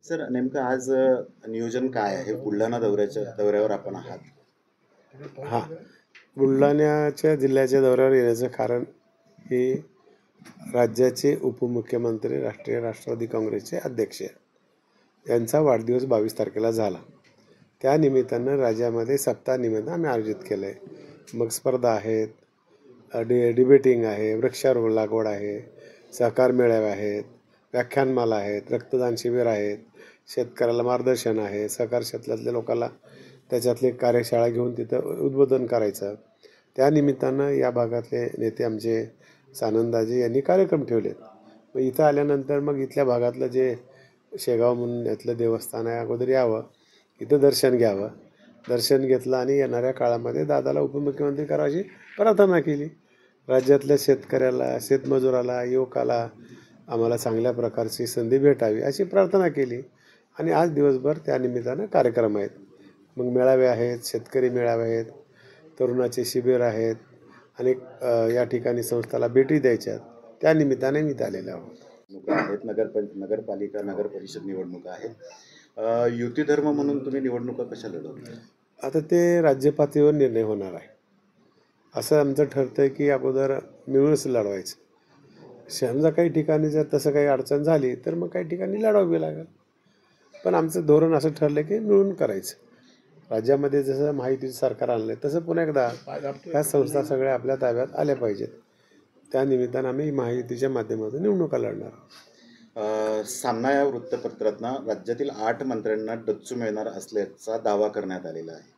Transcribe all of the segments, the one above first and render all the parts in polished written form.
Sir नेमकं आज नियोजन काय आहे? बुलढाणा दौऱ्यावर आपण आहात. हां, बुलढाण्याच्या जिल्ह्याच्या दौऱ्यावर येण्याचं कारण की राज्याचे उपमुख्यमंत्री राष्ट्रवादी काँग्रेसचे अध्यक्ष यांचा वाढदिवस 22 तारखेला झाला. त्या निमित्तानं राज्यामध्ये सप्ताहनिमित्त आम्ही आयोजित केलं आहे. मग स्पर्धा आहेत, डिबेटिंग आहे, वृक्षारोपण लागवड आहे, सहकार मेळावे आहेत, व्याख्यानमाला आहेत, रक्तदान शिबिर आहेत, शेतकऱ्याला मार्गदर्शन आहे, सहकार क्षेत्रातल्या लोकांना त्याच्यातले कार्यशाळा घेऊन तिथं उद्बोधन करायचं. त्या निमित्तानं या भागातले नेते आमचे सानंदाजी यांनी कार्यक्रम ठेवलेत. मग इथं आल्यानंतर मग इथल्या भागातलं जे शेगाव म्हणून यातलं देवस्थान आहे, अगोदर यावं, इथं दर्शन घ्यावं. दर्शन घेतलं आणि येणाऱ्या काळामध्ये दादाला उपमुख्यमंत्री करायची प्रार्थना केली. राज्यातल्या शेतकऱ्याला, शेतमजुराला, युवकाला आम्हाला चांगल्या प्रकारची संधी भेटावी अशी प्रार्थना केली. आणि आज दिवसभर त्या निमित्तानं कार्यक्रम आहेत. मग मेळावे आहेत, शेतकरी मेळावे आहेत, तरुणाचे शिबिर आहेत आणि या ठिकाणी संस्थाला भेटी द्यायच्या. त्या निमित्ताने मी आलेलो आहोत. आहेत नगरपालिका नगर परिषद निवडणुका आहेत. युती धर्म म्हणून तुम्ही निवडणुका कशा लढवता? आता ते राज्य पातळीवर निर्णय होणार आहे. असं आमचं ठरतं की अगोदर मिळूनच लढवायचं. समजा काही ठिकाणी जर तसं काही अडचण झाली तर मग काही ठिकाणी लढवावी लागेल. पण आमचं धोरण असं ठरलं की मिळून करायचं. राज्यामध्ये जसं महायुतीचं सरकार आणलं तसं पुन्हा एकदा ह्या संस्था सगळ्या आपल्या ताब्यात आल्या पाहिजेत. त्या निमित्तानं आम्ही महायुतीच्या माध्यमातून निवडणुका लढणार. सामना या वृत्तपत्रातनं राज्यातील 8 मंत्र्यांना डच्चू मिळणार असल्याचा दावा करण्यात आलेला आहे.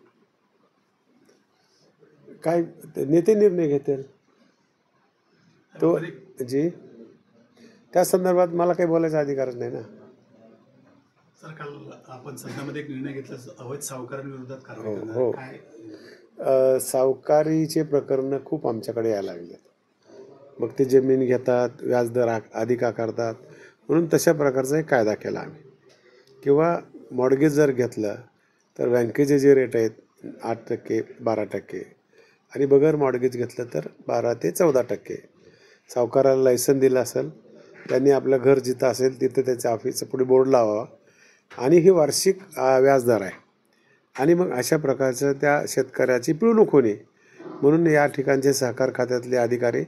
काय नेते निर्णय घेतील तो जी त्या संदर्भात मला काही बोलायचा अधिकारच नाही ना. सर, काल आपण सदनामध्ये एक निर्णय घेतला, अवैध सावकारांविरोधात कारवाई करणार. हो, सावकारीचे प्रकरणं खूप आमच्याकडे यायला लागले. मग ते जमीन घेतात, व्याजदर अधिक आकारतात, म्हणून तशा प्रकारचा एक कायदा केला आम्ही. किंवा मॉर्गेज जर घेतलं तर बँकेचे जे रेट आहेत 8%, 12% आणि बगर मॉर्गेज घेतलं तर 12 ते 14%. सावकाराला लायसन दिलं असेल, त्यांनी आपलं घर जिथं असेल तिथं त्याच्या ऑफिसचं पुढे बोर्ड लावावा आणि ही वार्षिक व्याजदर आहे. आणि मग अशा प्रकारचं त्या शेतकऱ्याची पिळवणूक होणे, म्हणून या ठिकाणचे सहकार खात्यातले अधिकारी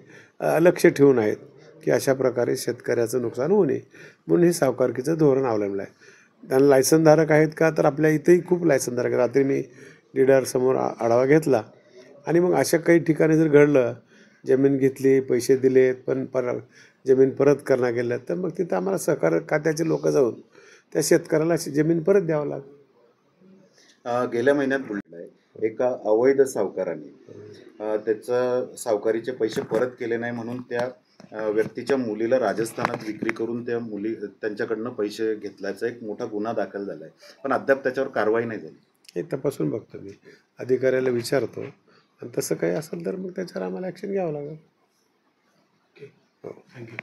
लक्ष ठेवून आहेत की अशा प्रकारे शेतकऱ्याचं नुकसान होऊ नये, म्हणून हे सावकारकीचं धोरण अवलंबलं आहे. त्यांना लायसनधारक आहेत का, तर आपल्या इथंही खूप लायसनधारक आहेत. रात्री मी लीडरसमोर आढावा घेतला आणि मग अशा काही ठिकाणी जर घडलं, जमीन घेतली, पैसे दिलेत पण जमीन परत करणं गेलं, तर मग तिथं आम्हाला सहकार खात्याचे लोक जाऊन त्या शेतकऱ्याला जमीन परत द्यावं लागेल. गेल्या महिन्यात बुलढाण्यात एका अवैध सावकाराने त्याचं सावकारीचे पैसे परत केले नाही म्हणून त्या व्यक्तीच्या मुलीला राजस्थानात विक्री करून त्यांच्याकडनं पैसे घेतल्याचा एक मोठा गुन्हा दाखल झाला आहे. पण अद्याप त्याच्यावर कारवाई नाही झाली. हे तपासून बघतो मी, अधिकाऱ्याला विचारतो आणि तसं काही असेल तर मग त्याच्यावर आम्हाला ॲक्शन घ्यावं लागेल. Okay, thank you.